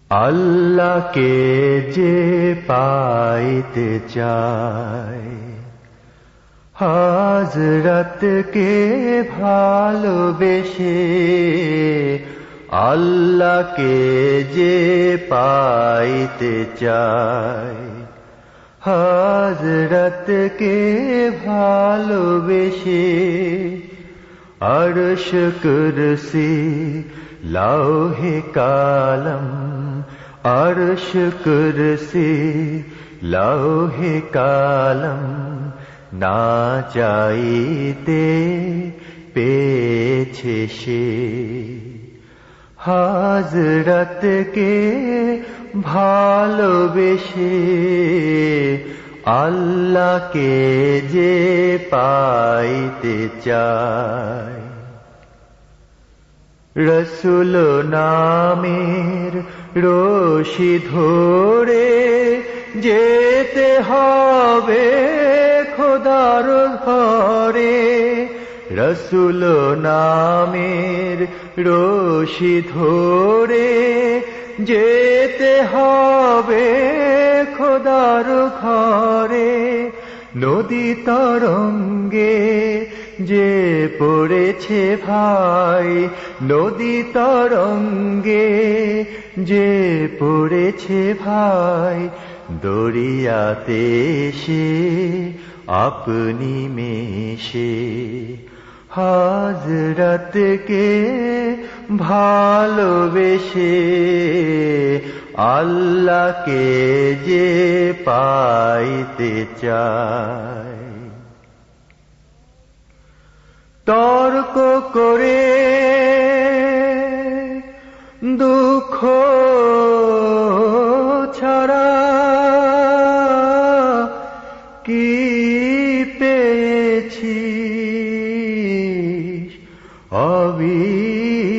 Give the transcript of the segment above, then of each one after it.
আল্লাহকে যে পাইতে চায়, হযরতকে ভালোবেসে। আল্লাহকে যে পাইতে চায়, হযরতকে ভালোবেসে। আরশ কুরসি লৌহে কালম, আরশ কুরসি লৌহে কালম, না চাইতে পেয়েছে সে। হযরতকে ভালোবেসে আল্লাহকে যে পাইতে চায়। রসূল নামের রশি ধরে যেতে হবে খোদার ঘরে। রসূল নামের রশি ধরে যেতে হবে খোদার ঘরে। নদী তরঙ্গে যে পড়েছে ভাই, নদী তরঙ্গে যে পড়েছে ভাই, দরিয়াতে সে আপনি মেশে। হযরতকে ভালোবেসে আল্লাহকে যে পাইতে চায়। তর্ক করে দুঃখ ছাড়া কি পেয়েছিস অবিশ্বাসী,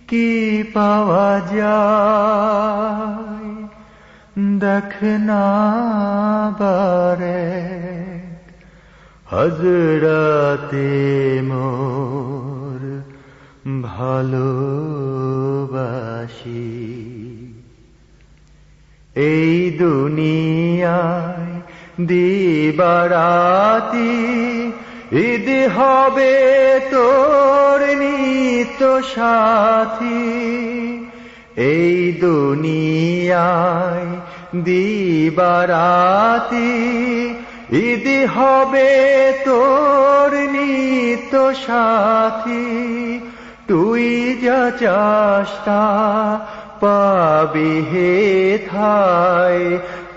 কি পাওয়া যায় দেখ না বারে। হযরতে মোর ভালোবাসি। এই দুনিয়ায় দিবারাতি ঈদ হবে তোর নিত্য সাথী। এই দুনিয়ায় দিবারাতি ঈদ হবে তোর নিত্য সাথী। তুই যা চাস তা পাবি হে ঠাই,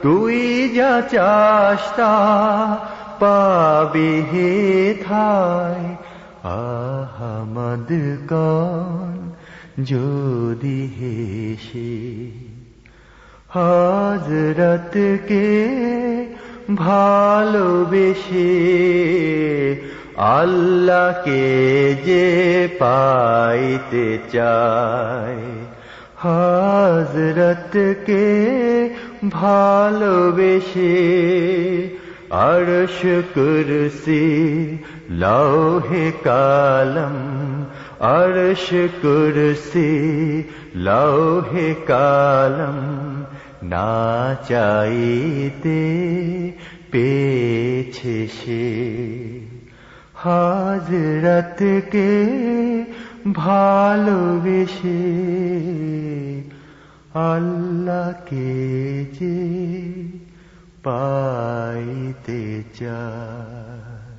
তুই যা চাস তা পাবি হে ঠাই। আহমদ কন যদি হেসে হযরতকে ভালোবেসে আল্লাহকে যে পাইতে চায়। হযরতকে ভালোবেসে আরশ কুরসি লৌহে কালম, আরশ কুরসি লৌহে কালম, না চাইতে পেয়েছে সে। হযরতকে ভালোবেসে আল্লাহকে যে পাইতে চায়।